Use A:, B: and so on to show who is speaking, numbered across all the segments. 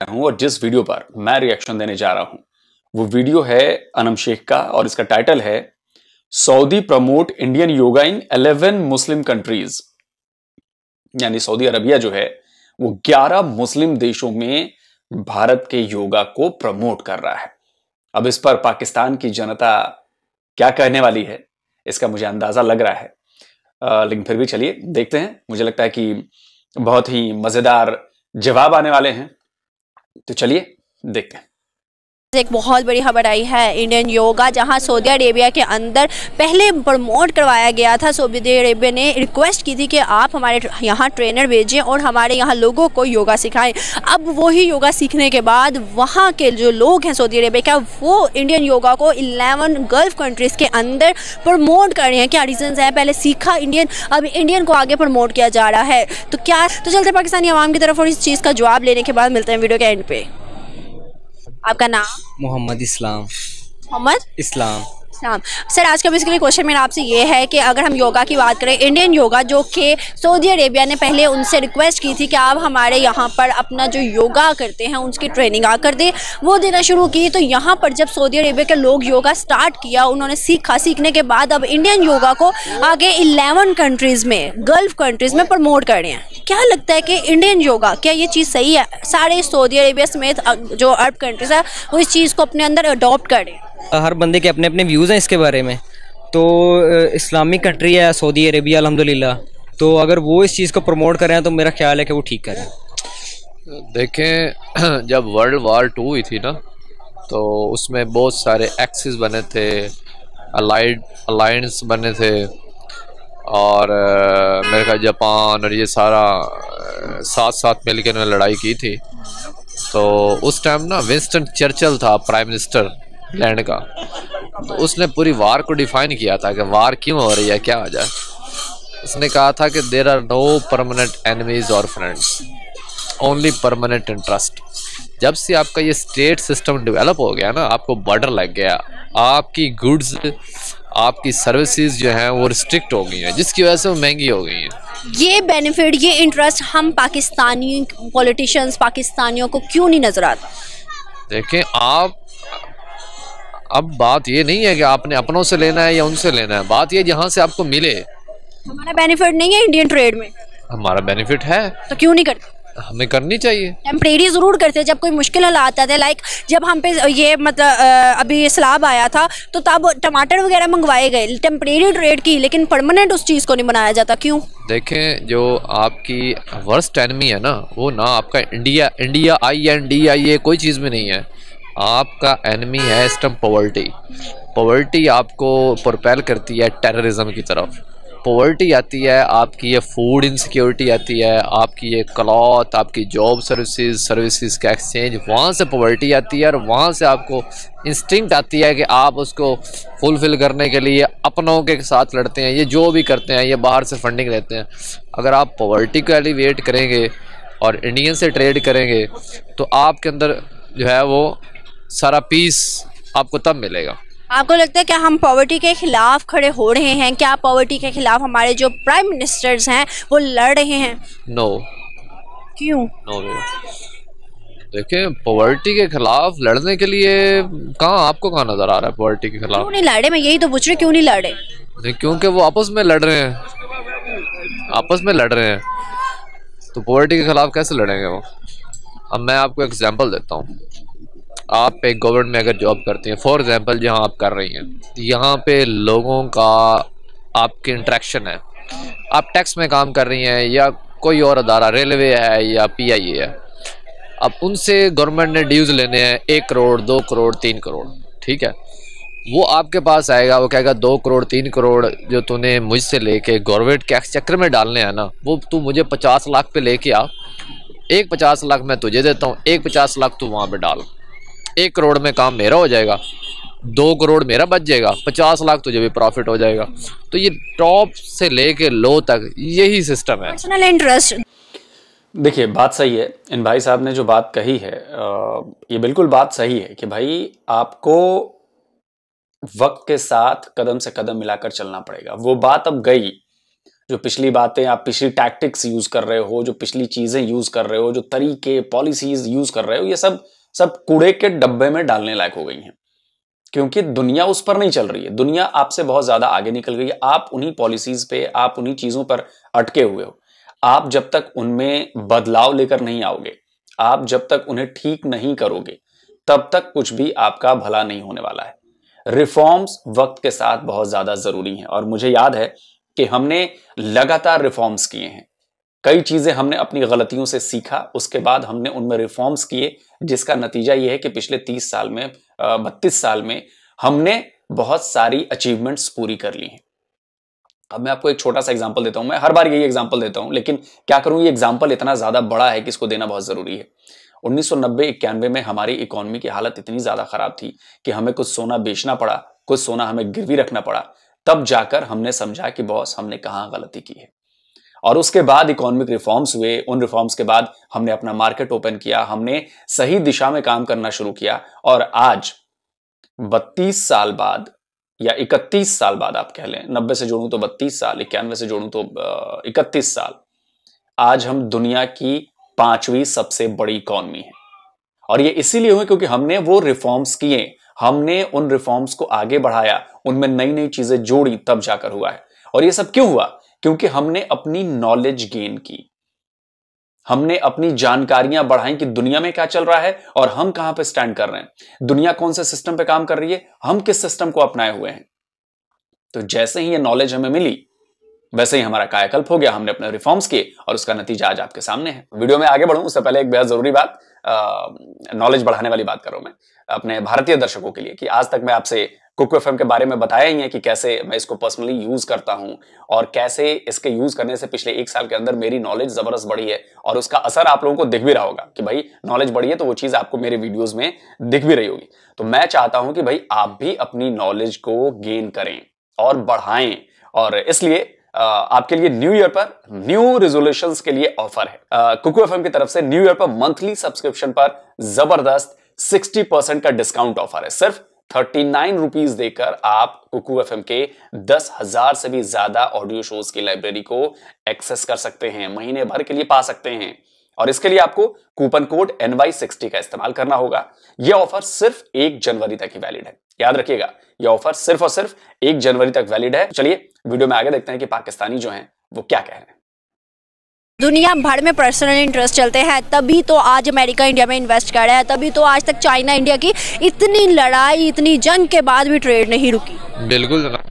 A: हूं और जिस वीडियो पर मैं रिएक्शन देने जा रहा हूं वो वीडियो है अनम शेख का और इसका टाइटल है सऊदी प्रमोट इंडियन योगा इन 11 मुस्लिम कंट्रीज। यानी सऊदी अरबिया जो है वो 11 मुस्लिम देशों में भारत के योगा को प्रमोट कर रहा है। अब इस पर पाकिस्तान की जनता क्या कहने वाली है इसका मुझे अंदाजा लग रहा है, लेकिन फिर भी चलिए देखते हैं। मुझे लगता है कि बहुत ही मजेदार जवाब आने वाले हैं, तो चलिए देखते हैं।
B: एक बहुत बड़ी खबर आई है इंडियन योगा, जहां सऊदी अरेबिया के अंदर पहले प्रमोट करवाया गया था। सऊदी अरेबिया ने रिक्वेस्ट की थी कि आप हमारे यहाँ ट्रेनर भेजें और हमारे यहाँ लोगों को योगा सिखाएं। अब वही योगा सीखने के बाद वहाँ के जो लोग हैं सऊदी अरेबिया का, वो इंडियन योगा को 11 गल्फ कंट्रीज़ के अंदर प्रमोट कर रहे हैं। क्या रीजंस है? पहले सीखा इंडियन, अब इंडियन को आगे प्रमोट किया जा रहा है। तो चलते पाकिस्तानी आवाम की तरफ और इस चीज़ का जवाब लेने के बाद मिलते हैं वीडियो के एंड पे। आपका नाम?
C: मोहम्मद इस्लाम।
B: मोहम्मद
C: इस्लाम।
B: सर, आज का बेसिकली क्वेश्चन मेरा आपसे ये है कि अगर हम योगा की बात करें, इंडियन योगा जो कि सऊदी अरेबिया ने पहले उनसे रिक्वेस्ट की थी कि आप हमारे यहाँ पर अपना जो योगा करते हैं उसकी ट्रेनिंग आकर दें, वो देना शुरू की। तो यहाँ पर जब सऊदी अरेबिया के लोग योगा स्टार्ट किया, उन्होंने सीखने के बाद अब इंडियन योगा को आगे 11 कंट्रीज़ में, गल्फ कंट्रीज़ में प्रमोट कर रहे हैं। क्या लगता है कि इंडियन योगा, क्या ये चीज़ सही है? सारे सऊदी अरेबिया समेत जो अरब कंट्रीज़ है वो इस चीज़ को अपने अंदर अडॉप्ट करें।
C: हर बंदे के अपने अपने व्यूज़ हैं इसके बारे में। तो इस्लामिक कंट्री है सऊदी अरेबिया अल्हम्दुलिल्लाह, तो अगर वो इस चीज़ को प्रमोट कर रहे हैं तो मेरा ख्याल है कि वो ठीक करें।
D: देखें, जब वर्ल्ड वार 2 हुई थी ना, तो उसमें बहुत सारे एक्सिस बने थे, अलायंस बने थे, और मेरे ख्याल जापान और ये सारा साथ साथ मिलकर उन्होंने लड़ाई की थी। तो उस टाइम ना विंस्टन चर्चिल था प्राइम मिनिस्टर इंग्लैंड का, तो उसने पूरी वार को डिफाइन किया था कि वार क्यों हो रही है, क्या वजह है। उसने कहा था कि there are no permanent enemies और फ्रेंड्स, ओनली परमानेंट इंटरेस्ट। जब से आपका ये स्टेट सिस्टम डेवलप हो गया ना, आपको बॉर्डर लग गया, आपकी गुड्स, आपकी सर्विसेज जो हैं वो रिस्ट्रिक्ट हो गई हैं, जिसकी वजह से वो महंगी हो गई हैं।
B: ये बेनिफिट, ये इंटरेस्ट हम पाकिस्तानी पॉलिटिशियंस, पाकिस्तानियों को क्यों नहीं नजर आता?
D: देखें, अब बात ये नहीं है कि आपने अपनों से लेना है या उनसे लेना है, बात ये जहाँ से आपको मिले।
B: हमारा बेनिफिट नहीं है इंडियन ट्रेड में?
D: हमारा बेनिफिट है,
B: तो क्यों नहीं करते?
D: हमें करनी चाहिए।
B: टेम्परेरी ज़रूर करते हैं जब कोई मुश्किल हालात आते हैं। लाइक जब हम पे ये अभी सैलाब आया था तो तब टमाटर वगैरह मंगवाए गए, टेम्परेरी ट्रेड की, लेकिन परमानेंट उस चीज़ को नहीं बनाया जाता। क्यों?
D: देखें, जो आपकी वर्स्ट एनिमी है ना, वो ना आपका इंडिया INDIA कोई चीज़ में नहीं है। आपका एनिमी है इस टाइम पॉवर्टी। पॉवर्टी आपको प्रोपेल करती है टेररिज्म की तरफ। पॉवर्टी आती है आपकी, ये फूड इनसिक्योरिटी आती है आपकी, ये क्लॉथ, आपकी जॉब सर्विसेज का एक्सचेंज, वहाँ से पॉवर्टी आती है। और वहाँ से आपको इंस्टिंक्ट आती है कि आप उसको फुलफ़िल करने के लिए अपनों के साथ लड़ते हैं। ये जो भी करते हैं ये बाहर से फंडिंग लेते हैं। अगर आप पॉवर्टी को एलिवेट करेंगे और इंडियन से ट्रेड करेंगे तो आपके अंदर जो है वो सारा पीस आपको तब मिलेगा।
B: आपको लगता है कि हम पॉवर्टी के खिलाफ खड़े हो रहे हैं? क्या पॉवर्टी के खिलाफ हमारे जो प्राइम मिनिस्टर्स हैं वो लड़ रहे हैं?
D: नो।
B: क्यों?
D: नो। देखें, पॉवर्टी के खिलाफ लड़ने के लिए आपको कहाँ नजर आ रहा है पॉवर्टी के खिलाफ?
B: क्यों नहीं लड़े? मैं यही तो पूछ रही, क्यों नहीं लड़े?
D: क्योंकि वो आपस में लड़ रहे हैं, आपस में लड़ रहे हैं, तो पॉवर्टी के खिलाफ कैसे लड़ेंगे वो? अब मैं आपको एग्जांपल देता हूँ। आप एक गवर्नमेंट में अगर जॉब करते हैं, फॉर एग्जांपल जहाँ आप कर रही हैं, यहाँ पे लोगों का आपके इंटरेक्शन है। आप टैक्स में काम कर रही हैं या कोई और अदारा, रेलवे है या PIA है, अब उनसे गवर्नमेंट ने ड्यूज़ लेने हैं 1 करोड़ 2 करोड़ 3 करोड़, ठीक है। वो आपके पास आएगा, वो कहेगा 2 करोड़ 3 करोड़ जो तूने मुझसे लेके गवर्नमेंट के चक्कर में डालने हैं ना, वो तू मुझे 50 लाख पे लेके आ, एक 50 लाख मैं तुझे देता हूँ, एक 50 लाख तू वहाँ पे डाल। 1 करोड़ में काम मेरा हो जाएगा, 2 करोड़ मेरा बच जाएगा, 50 लाख तुझे भी प्रॉफिट हो जाएगा। तो ये टॉप से लेके लो तक यही सिस्टम है,
B: पर्सनल इंटरेस्ट।
A: देखिए, बात सही है। इन भाई साहब ने जो बात कही है ये बिल्कुल बात सही है कि भाई आपको वक्त के साथ कदम से कदम मिलाकर चलना पड़ेगा। वो बात अब गई जो पिछली बातें आप पिछली टैक्टिक्स यूज कर रहे हो, जो पिछली चीजें यूज कर रहे हो, जो तरीके पॉलिसीज यूज कर रहे हो, ये सब सब कूड़े के डब्बे में डालने लायक हो गई हैं, क्योंकि दुनिया उस पर नहीं चल रही है। दुनिया आपसे बहुत ज्यादा आगे निकल गई है। आप उन्हीं पॉलिसीज पे, आप उन्हीं चीजों पर अटके हुए हो। आप जब तक उनमें बदलाव लेकर नहीं आओगे, आप जब तक उन्हें ठीक नहीं करोगे, तब तक कुछ भी आपका भला नहीं होने वाला है। रिफॉर्म्स वक्त के साथ बहुत ज्यादा जरूरी हैं, और मुझे याद है कि हमने लगातार रिफॉर्म्स किए हैं। कई चीजें हमने अपनी गलतियों से सीखा, उसके बाद हमने उनमें रिफॉर्म्स किए, जिसका नतीजा यह है कि पिछले 30 साल में 32 साल में हमने बहुत सारी अचीवमेंट्स पूरी कर ली हैं। अब मैं आपको एक छोटा सा एग्जांपल देता हूं। मैं हर बार यही एग्जांपल देता हूं, लेकिन क्या करूं, ये एग्जांपल इतना ज्यादा बड़ा है कि इसको देना बहुत जरूरी है। 1990-91 में हमारी इकोनॉमी की हालत इतनी ज्यादा खराब थी कि हमें कुछ सोना बेचना पड़ा, कुछ सोना हमें गिरवी रखना पड़ा। तब जाकर हमने समझा कि बॉस, हमने कहां गलती की है। और उसके बाद इकोनॉमिक रिफॉर्म्स हुए। उन रिफॉर्म्स के बाद हमने अपना मार्केट ओपन किया, हमने सही दिशा में काम करना शुरू किया, और आज 32 साल बाद या 31 साल बाद, आप कह लें, 90 से जोड़ूं तो 32 साल, 91 से जोड़ूं तो 31 साल, आज हम दुनिया की 5वीं सबसे बड़ी इकोनॉमी है। और ये इसीलिए हुए क्योंकि हमने वो रिफॉर्म्स किए, हमने उन रिफॉर्म्स को आगे बढ़ाया, उनमें नई नई चीजें जोड़ी, तब जाकर हुआ है। और ये सब क्यों हुआ? क्योंकि हमने अपनी नॉलेज गेन की, हमने अपनी जानकारियां बढ़ाई कि दुनिया में क्या चल रहा है और हम कहां पे स्टैंड कर रहे हैं, दुनिया कौन से सिस्टम पे काम कर रही है, हम किस सिस्टम को अपनाए हुए हैं। तो जैसे ही ये नॉलेज हमें मिली, वैसे ही हमारा कायाकल्प हो गया, हमने अपने रिफॉर्म्स किए, और उसका नतीजा आज आपके सामने है। वीडियो में आगे बढ़ूं उससे पहले एक बेहद जरूरी बात, नॉलेज बढ़ाने वाली बात कर रहा हूं मैं अपने भारतीय दर्शकों के लिए, कि आज तक मैं आपसे कुकू एफएम के बारे में बताया ही है कि कैसे मैं इसको पर्सनली यूज करता हूं, और कैसे इसके यूज करने से पिछले 1 साल के अंदर मेरी नॉलेज जबरदस्त बढ़ी है, और उसका असर आप लोगों को दिख भी रहा होगा कि भाई नॉलेज बढ़ी है, तो वो चीज आपको मेरे वीडियोस में दिख भी रही होगी। तो मैं चाहता हूं कि भाई आप भी अपनी नॉलेज को गेन करें और बढ़ाएं, और इसलिए आपके लिए न्यू ईयर पर न्यू रेजोल्यूशंस के लिए ऑफर है। कुकू एफएम की तरफ से न्यू ईयर पर मंथली सब्सक्रिप्शन पर जबरदस्त 60% का डिस्काउंट ऑफर है। सिर्फ 39 रुपीज देकर आप कुकू एफएम के 10,000 से भी ज्यादा ऑडियो शोज की लाइब्रेरी को एक्सेस कर सकते हैं, महीने भर के लिए पा सकते हैं। और इसके लिए आपको कूपन कोड NY60 का इस्तेमाल करना होगा। यह ऑफर सिर्फ 1 जनवरी तक ही वैलिड है, याद रखिएगा, यह ऑफर सिर्फ और सिर्फ 1 जनवरी तक वैलिड है। चलिए वीडियो में आगे देखते हैं कि पाकिस्तानी जो हैं वो क्या कह रहे हैं।
B: दुनिया भर में पर्सनल इंटरेस्ट चलते हैं, तभी तो आज अमेरिका इंडिया में इन्वेस्ट कर रहा है, तभी तो आज तक चाइना इंडिया की इतनी लड़ाई, इतनी जंग के बाद भी ट्रेड नहीं रुकी।
D: बिल्कुल जनाब,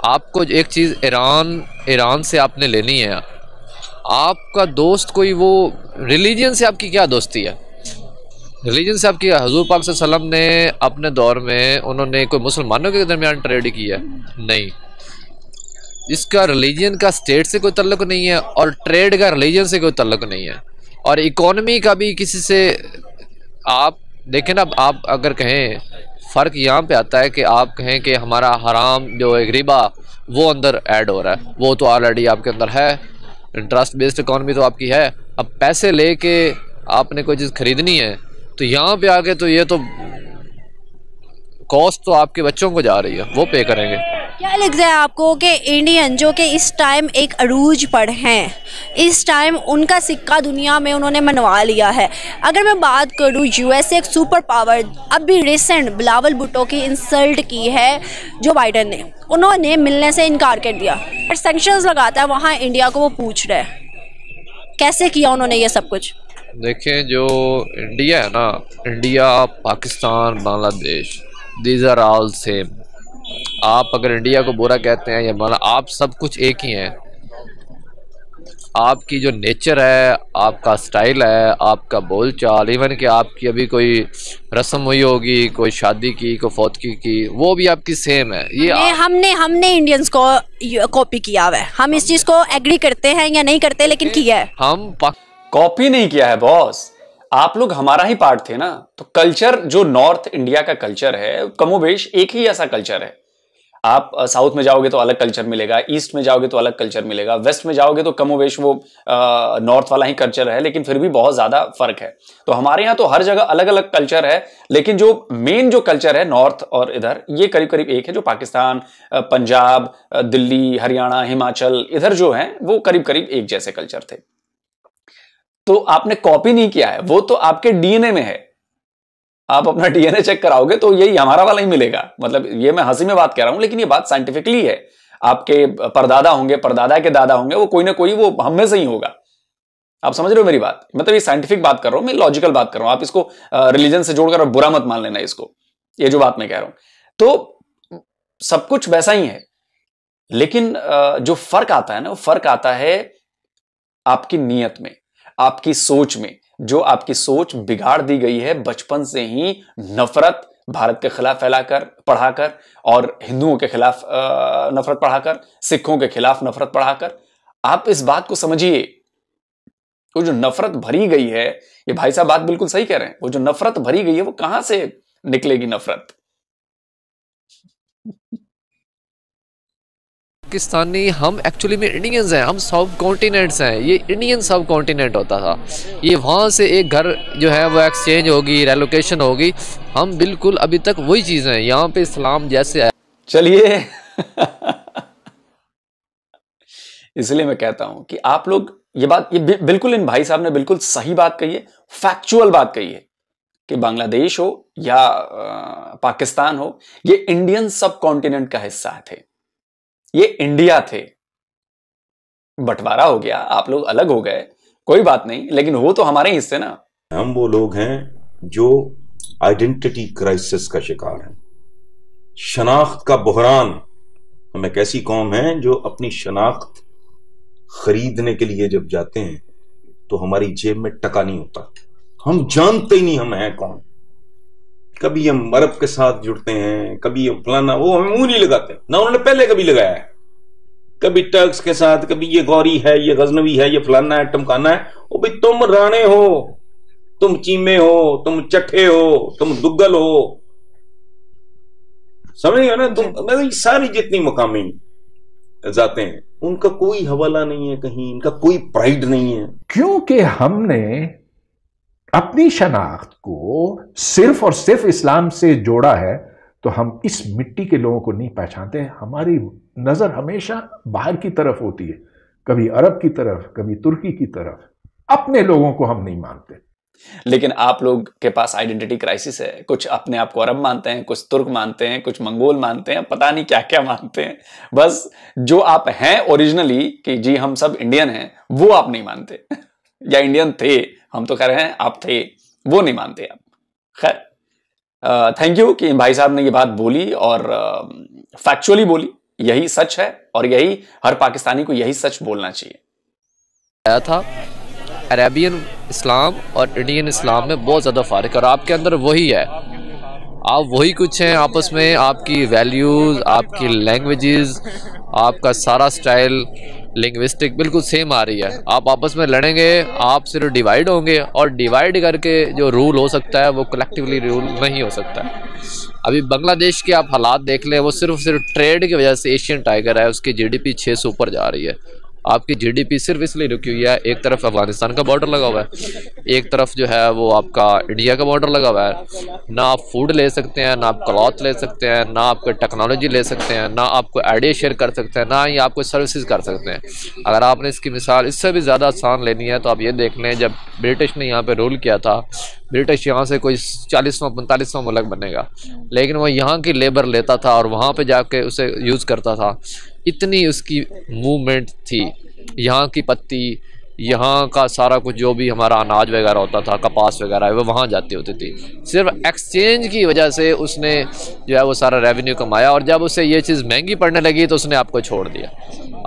D: आपको एक चीज़ ईरान से आपने लेनी है। आपका दोस्त कोई, वो रिलीजन से आपकी क्या दोस्ती है? रिलीजन से आपकी, हजूर पाक सल्लल्लाहु अलैहि वसल्लम ने अपने दौर में उन्होंने कोई मुसलमानों के दरमियान ट्रेड किया? नहीं। इसका रिलीजन का स्टेट से कोई तल्लुक नहीं है, और ट्रेड का रिलीजन से कोई तल्लुक नहीं है, और इकोनॉमी का भी किसी से। आप देखें ना, आप अगर कहें, फ़र्क यहाँ पे आता है कि आप कहें कि हमारा हराम जो एक रिबा वो अंदर ऐड हो रहा है, वो तो ऑलरेडी आपके अंदर है। इंटरेस्ट बेस्ड इकोनॉमी तो आपकी है। अब पैसे लेके आपने कोई चीज़ खरीदनी है, तो यहाँ पे आके तो ये तो कॉस्ट तो आपके बच्चों को जा रही है, वो पे करेंगे।
B: क्या लगता है आपको कि इंडियन जो कि इस टाइम एक अरूज पर हैं, इस टाइम उनका सिक्का दुनिया में उन्होंने मनवा लिया है? अगर मैं बात करूँ यूएसए एक सुपर पावर, अभी रिसेंट बिलावल भुट्टो की इंसल्ट की है जो बाइडन ने, उन्होंने मिलने से इनकार कर दिया, सैंक्शंस लगाता है वहाँ इंडिया को, वो पूछ रहे हैं कैसे किया उन्होंने ये सब कुछ।
D: देखें, जो इंडिया है ना, India, Pakistan, Bangladesh, these are all same. आप अगर इंडिया को बुरा कहते हैं या मतलब, आप सब कुछ एक ही हैं। आपकी जो नेचर है, आपका स्टाइल है, आपका बोलचाल, इवन कि आपकी अभी कोई रस्म हुई होगी, कोई शादी की, कोई फौतगी की, वो भी आपकी सेम है। ये
B: हमने इंडियंस को कॉपी किया हुआ है। हम इस चीज को एग्री करते हैं या नहीं करते, लेकिन किया है।
D: हम
A: कॉपी नहीं किया है बॉस, आप लोग हमारा ही पार्ट थे ना। तो कल्चर जो नॉर्थ इंडिया का कल्चर है, कमोबेश एक ही ऐसा कल्चर है। आप साउथ में जाओगे तो अलग कल्चर मिलेगा, ईस्ट में जाओगे तो अलग कल्चर मिलेगा, वेस्ट में जाओगे तो कमोवेश वो नॉर्थ वाला ही कल्चर है, लेकिन फिर भी बहुत ज्यादा फर्क है। तो हमारे यहाँ तो हर जगह अलग अलग कल्चर है, लेकिन जो मेन जो कल्चर है नॉर्थ और इधर ये करीब करीब एक है। जो पाकिस्तान, पंजाब, दिल्ली, हरियाणा, हिमाचल इधर जो है वो करीब करीब एक जैसे कल्चर थे। तो आपने कॉपी नहीं किया है, वो तो आपके डीएनए में है। आप अपना डीएनए चेक कराओगे तो यही हमारा वाला ही मिलेगा। मतलब ये मैं हंसी में बात कह रहा हूं, लेकिन ये बात साइंटिफिकली है। आपके परदादा होंगे, परदादा के दादा होंगे, वो कोई ना कोई वो हम में से ही होगा। आप समझ रहे हो मेरी बात? मतलब ये साइंटिफिक बात कर रहा हूं मैं, लॉजिकल बात कर रहा हूं। आप इसको रिलीजन से जोड़कर बुरा मत मान लेना इसको, ये जो बात मैं कह रहा हूं। तो सब कुछ वैसा ही है, लेकिन जो फर्क आता है ना, वो फर्क आता है आपकी नीयत में, आपकी सोच में। जो आपकी सोच बिगाड़ दी गई है बचपन से ही, नफरत भारत के खिलाफ फैलाकर, पढ़ाकर, और हिंदुओं के खिलाफ नफरत पढ़ाकर, सिखों के खिलाफ नफरत पढ़ाकर। आप इस बात को समझिए, वो जो नफरत भरी गई है, ये भाई साहब बात बिल्कुल सही कह रहे हैं, वो जो नफरत भरी गई है वो कहां से निकलेगी नफरत?
D: पाकिस्तानी हम एक्चुअली में इंडियंस हैं, हम सब कॉन्टिनेंट्स हैं। ये इंडियन सब कॉन्टिनेंट होता था, ये वहाँ से एक घर जो है वो एक्सचेंज होगी, रेलोकेशन होगी। हम बिल्कुल अभी तक वही चीज़ हैं, यहाँ पे इस्लाम जैसे है।
A: चलिए इसलिए मैं कहता हूं कि आप लोग ये बात, ये बिल्कुल इन भाई साहब ने बिल्कुल सही बात कही है, फैक्चुअल बात कही है कि बांग्लादेश हो या पाकिस्तान हो, ये इंडियन सब कॉन्टिनेंट का हिस्सा थे, ये इंडिया थे। बंटवारा हो गया, आप लोग अलग हो गए, कोई बात नहीं, लेकिन वो तो हमारे हिस्से ना।
E: हम वो लोग हैं जो आइडेंटिटी क्राइसिस का शिकार हैं, शनाख्त का बहरान। हम एक ऐसी कौम है जो अपनी शनाख्त खरीदने के लिए जब जाते हैं तो हमारी जेब में टका नहीं होता, हम जानते ही नहीं हम हैं कौन। कभी हम अरब के साथ जुड़ते हैं, कभी हम फलाना, वो हमें मुंह नहीं लगाते ना, उन्होंने पहले कभी लगाया है। कभी टर्क्स के साथ, कभी ये गौरी है, ये गजनवी है, ये फलाना है, टमकाना है। वो भाई तुम राणे हो, तुम चीमे हो, तुम चट्ठे हो, तुम दुग्गल हो, समझ गए ना तुम? मतलब सारी जितनी मकामी जाते हैं उनका कोई हवाला नहीं है कहीं, इनका कोई प्राइड नहीं है,
F: क्योंकि हमने अपनी शनाख्त को सिर्फ और सिर्फ इस्लाम से जोड़ा है। तो हम इस मिट्टी के लोगों को नहीं पहचानते। हमारी नजर हमेशा बाहर की तरफ होती है, कभी अरब की तरफ, कभी तुर्की की तरफ। अपने लोगों को हम नहीं मानते।
A: लेकिन आप लोग के पास आइडेंटिटी क्राइसिस है। कुछ अपने आप को अरब मानते हैं, कुछ तुर्क मानते हैं, कुछ मंगोल मानते हैं, पता नहीं क्या क्या मानते हैं। बस जो आप हैं ओरिजिनली कि जी हम सब इंडियन हैं, वो आप नहीं मानते या इंडियन थे, हम तो कह रहे हैं आप थे, वो नहीं मानते आप। खैर, थैंक यू कि भाई साहब ने ये बात बोली और फैक्चुअली बोली। यही सच है और यही हर पाकिस्तानी को यही सच बोलना चाहिए।
D: आया था अरेबियन इस्लाम और इंडियन इस्लाम में बहुत ज़्यादा फ़र्क है, और आपके अंदर वही है, आप वही कुछ हैं आपस में। आपकी वैल्यूज़, आपकी लैंग्वेजेस, आपका सारा स्टाइल, लिंग्विस्टिक बिल्कुल सेम आ रही है। आप आपस में लड़ेंगे, आप सिर्फ डिवाइड होंगे, और डिवाइड करके जो रूल हो सकता है वो कलेक्टिवली रूल नहीं हो सकता है। अभी बांग्लादेश के आप हालात देख लें, वो सिर्फ ट्रेड की वजह से एशियन टाइगर है, उसकी जीडीपी 6 से ऊपर जा रही है। आपकी जीडीपी सिर्फ इसलिए रुकी हुई है, एक तरफ अफगानिस्तान का बॉर्डर लगा हुआ है, एक तरफ जो है वो आपका इंडिया का बॉर्डर लगा हुआ है। ना आप फूड ले सकते हैं, ना आप क्लॉथ ले सकते हैं, ना आप टेक्नोलॉजी ले सकते हैं, ना आपको आइडिया शेयर कर सकते हैं, ना ही आप कोई सर्विसेज कर सकते हैं। अगर आपने इसकी मिसाल इससे भी ज़्यादा आसान लेनी है तो आप ये देख लें, जब ब्रिटिश ने यहाँ पर रूल किया था, ब्रिटिश यहाँ से कोई 40वां 45वां मुल्क बनेगा, लेकिन वो यहाँ की लेबर लेता था और वहाँ पे जाके उसे यूज़ करता था। इतनी उसकी मूवमेंट थी, यहाँ की पत्ती, यहाँ का सारा कुछ जो भी हमारा अनाज वगैरह होता था, कपास वगैरह, वो वहाँ जाती होती थी। सिर्फ एक्सचेंज की वजह से उसने जो है वो सारा रेवेन्यू कमाया, और जब उसे ये चीज़ महंगी पड़ने लगी तो उसने आपको छोड़ दिया।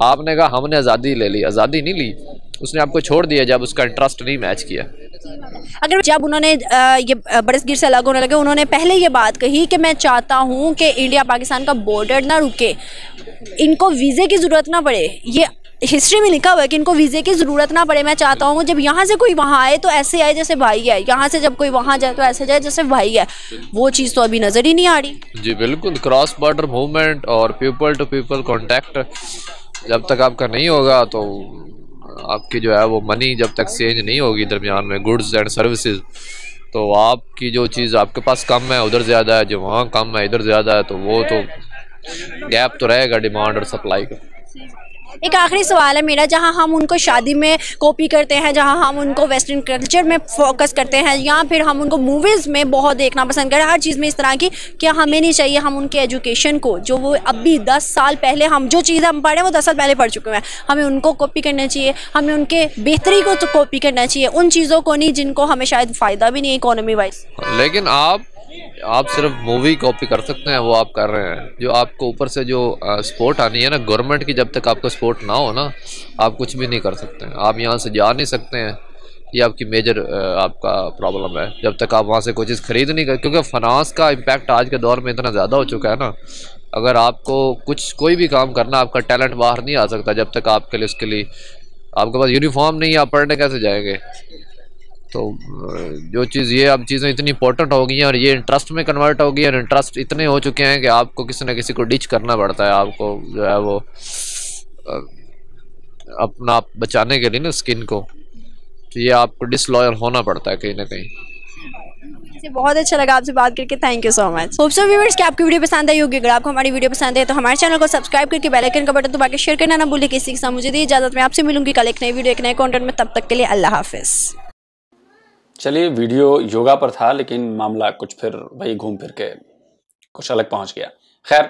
D: आपने कहा हमने आज़ादी ले ली, आज़ादी नहीं ली, उसने आपको छोड़ दिया जब उसका इंटरेस्ट नहीं मैच किया।
B: अगर जब उन्होंने ये बरसगीर से अलग होने लगे, उन्होंने पहले ये बात कही कि मैं चाहता हूँ कि इंडिया पाकिस्तान का बॉर्डर ना रुके, इनको वीज़े की ज़रूरत ना पड़े। ये हिस्ट्री में लिखा हुआ है कि इनको वीज़े की ज़रूरत ना पड़े। मैं चाहता हूँ जब यहाँ से कोई वहाँ आए तो ऐसे आए जैसे भाई है, यहाँ से जब कोई वहाँ जाए तो ऐसे जाए जैसे भाई है। वो चीज़ तो अभी नज़र ही नहीं आ रही।
D: जी बिल्कुल, क्रॉस बॉर्डर मूवमेंट और पीपल टू पीपल कांटेक्ट जब तक आपका नहीं होगा तो आपकी जो है वो मनी जब तक चेंज नहीं होगी दरमियान में गुड्स एंड सर्विसेज, तो आपकी जो चीज़ आपके पास कम है उधर ज़्यादा है, जो वहाँ कम है इधर ज़्यादा है, तो वो तो गैप तो रहेगा डिमांड और सप्लाई का।
B: एक आखिरी सवाल है मेरा, जहाँ हम उनको शादी में कॉपी करते हैं, जहाँ हम उनको वेस्टर्न कल्चर में फोकस करते हैं, या फिर हम उनको मूवीज़ में बहुत देखना पसंद करें, हर चीज़ में इस तरह की, क्या हमें नहीं चाहिए हम उनके एजुकेशन को, जो वो अभी 10 साल पहले हम जो चीज़ हम पढ़े वो 10 साल पहले पढ़ चुके हैं, हमें उनको कॉपी करना चाहिए, हमें उनके बेहतरी को तो कॉपी करना चाहिए, उन चीज़ों को नहीं जिनको हमें शायद फ़ायदा भी नहीं है इकोनॉमी वाइज।
D: लेकिन आप सिर्फ मूवी कॉपी कर सकते हैं, वो आप कर रहे हैं। जो आपको ऊपर से जो सपोर्ट आनी है ना गवर्नमेंट की, जब तक आपको सपोर्ट ना हो ना आप कुछ भी नहीं कर सकते हैं। आप यहाँ से जा नहीं सकते हैं, ये आपकी मेजर आपका प्रॉब्लम है। जब तक आप वहाँ से कोई चीज़ खरीद नहीं कर, क्योंकि फाइनेंस का इम्पैक्ट आज के दौर में इतना ज़्यादा हो चुका है ना, अगर आपको कोई भी काम करना, आपका टैलेंट बाहर नहीं आ सकता जब तक आपके लिए उसके लिए आपके पास यूनिफॉर्म नहीं है, आप पढ़ने कैसे जाएंगे। तो जो चीज़ ये अब चीज़ें इतनी इंपॉर्टेंट हो गई हैं और ये इंटरेस्ट में कन्वर्ट हो गई है, और इंटरेस्ट इतने हो चुके हैं कि आपको किसी न किसी को डिच करना पड़ता है, आपको जो है वो अपना आप बचाने के लिए ना स्किन को, तो ये आपको डिसलॉयल होना पड़ता है कहीं ना कहीं।
B: बहुत अच्छा लगा आपसे बात करके, thank you so much. Hope so viewers कि आपकी वीडियो पसंद आई होगी। अगर आपको हमारी वीडियो पसंद है तो हमारे चैनल को सब्सक्राइब करके बेल आइकन का बटन दबा के शेयर करना ना भूलिए। किसी के साथ मुझे दी इजाज़त, मैं आपसे मिलूंगी कल एक नई वीडियो एक नए कंटेंट में, तब तक के लिए अल्लाह हाफिज़।
A: चलिए, वीडियो योगा पर था लेकिन मामला कुछ फिर वही घूम फिर के कुछ अलग पहुंच गया। खैर,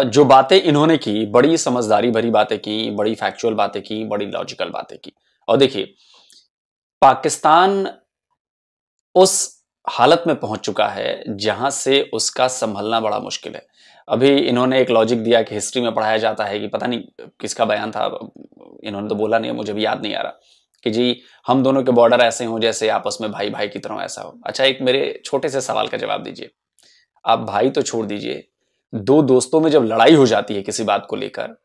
A: जो बातें इन्होंने की, बड़ी समझदारी भरी बातें की, बड़ी फैक्चुअल बातें की, बड़ी लॉजिकल बातें की। और देखिए, पाकिस्तान उस हालत में पहुंच चुका है जहां से उसका संभलना बड़ा मुश्किल है। अभी इन्होंने एक लॉजिक दिया कि हिस्ट्री में पढ़ाया जाता है कि, पता नहीं किसका बयान था, इन्होंने तो बोला नहीं, मुझे भी याद नहीं आ रहा, कि जी हम दोनों के बॉर्डर ऐसे हों जैसे आपस में भाई भाई की तरह ऐसा हो। अच्छा, एक मेरे छोटे से सवाल का जवाब दीजिए। आप भाई तो छोड़ दीजिए, दो दोस्तों में जब लड़ाई हो जाती है किसी बात को लेकर,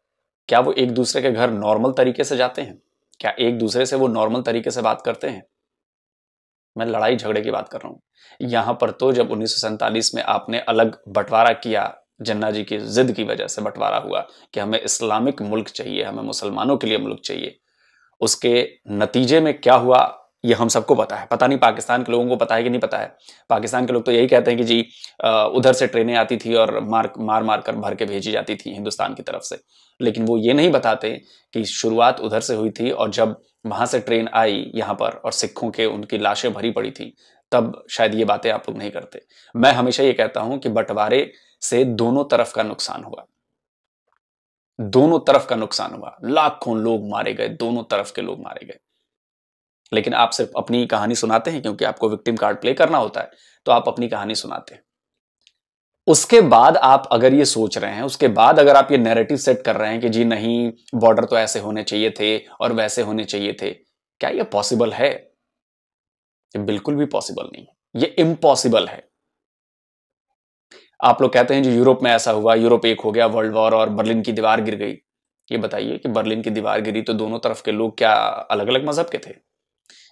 A: क्या वो एक दूसरे के घर नॉर्मल तरीके से जाते हैं? क्या एक दूसरे से वो नॉर्मल तरीके से बात करते हैं? मैं लड़ाई झगड़े की बात कर रहा हूं। यहां पर तो जब 1947 में आपने अलग बंटवारा किया, जिन्ना जी की जिद की वजह से बंटवारा हुआ कि हमें इस्लामिक मुल्क चाहिए, हमें मुसलमानों के लिए मुल्क चाहिए, उसके नतीजे में क्या हुआ ये हम सबको पता है। पता नहीं पाकिस्तान के लोगों को पता है कि नहीं पता है। पाकिस्तान के लोग तो यही कहते हैं कि जी उधर से ट्रेनें आती थी और मार मार कर भर के भेजी जाती थी हिंदुस्तान की तरफ से, लेकिन वो ये नहीं बताते कि शुरुआत उधर से हुई थी, और जब वहां से ट्रेन आई यहाँ पर और सिखों के उनकी लाशें भरी पड़ी थी, तब शायद ये बातें आप लोग नहीं करते। मैं हमेशा ये कहता हूं कि बंटवारे से दोनों तरफ का नुकसान हुआ, दोनों तरफ का नुकसान हुआ, लाखों लोग मारे गए, दोनों तरफ के लोग मारे गए। लेकिन आप सिर्फ अपनी कहानी सुनाते हैं, क्योंकि आपको विक्टिम कार्ड प्ले करना होता है, तो आप अपनी कहानी सुनाते हैं। उसके बाद आप अगर ये सोच रहे हैं, उसके बाद अगर आप ये नैरेटिव सेट कर रहे हैं कि जी नहीं बॉर्डर तो ऐसे होने चाहिए थे और वैसे होने चाहिए थे, क्या ये पॉसिबल है? ये बिल्कुल भी पॉसिबल नहीं है, ये इम्पॉसिबल है। आप लोग कहते हैं जी यूरोप में ऐसा हुआ, यूरोप एक हो गया, वर्ल्ड वॉर, और बर्लिन की दीवार गिर गई। ये बताइए कि बर्लिन की दीवार गिरी तो दोनों तरफ के लोग क्या अलग अलग मजहब के थे?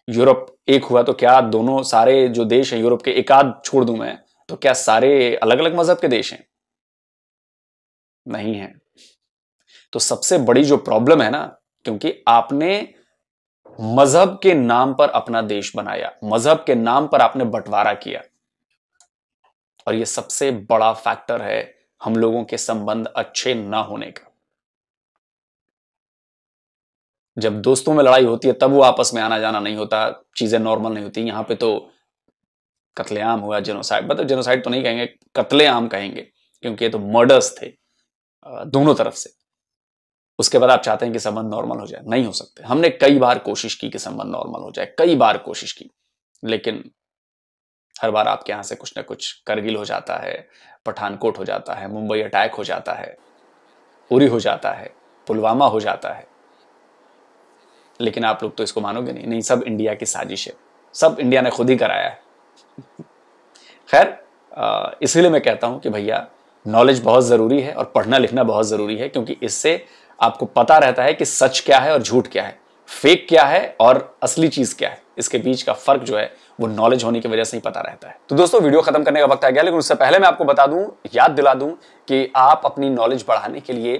A: यूरोप एक हुआ तो क्या दोनों सारे जो देश हैं यूरोप के, एक आध छोड़ दूं मैं, तो क्या सारे अलग अलग मजहब के देश हैं? नहीं है। तो सबसे बड़ी जो प्रॉब्लम है ना, क्योंकि आपने मजहब के नाम पर अपना देश बनाया, मजहब के नाम पर आपने बंटवारा किया, और यह सबसे बड़ा फैक्टर है हम लोगों के संबंध अच्छे ना होने का। जब दोस्तों में लड़ाई होती है तब वो आपस में आना जाना नहीं होता, चीजें नॉर्मल नहीं होती। यहां पे तो कत्लेआम हुआ, जेनोसाइड, मतलब जेनोसाइड तो नहीं कहेंगे, कत्लेआम कहेंगे, क्योंकि ये तो मर्डर्स थे दोनों तरफ से। उसके बाद आप चाहते हैं कि संबंध नॉर्मल हो जाए, नहीं हो सकते। हमने कई बार कोशिश की कि संबंध नॉर्मल हो जाए, कई बार कोशिश की, लेकिन हर बार आपके यहां से कुछ ना कुछ, करगिल हो जाता है, पठानकोट हो जाता है, मुंबई अटैक हो जाता है, उरी हो जाता है, पुलवामा हो जाता है। लेकिन आप लोग तो इसको मानोगे नहीं, नहीं सब इंडिया की साजिश है, सब इंडिया ने खुद ही कराया है। खैर, इसीलिए मैं कहता हूं कि भैया नॉलेज बहुत जरूरी है और पढ़ना लिखना बहुत जरूरी है, क्योंकि इससे आपको पता रहता है कि सच क्या है और झूठ क्या है, फेक क्या है और असली चीज क्या है। इसके बीच का फर्क जो है वो नॉलेज होने की वजह से ही पता रहता है। तो दोस्तों वीडियो खत्म करने का वक्त आ गया, लेकिन उससे पहले मैं आपको बता दूं, याद दिला दूं कि आप अपनी नॉलेज बढ़ाने के लिए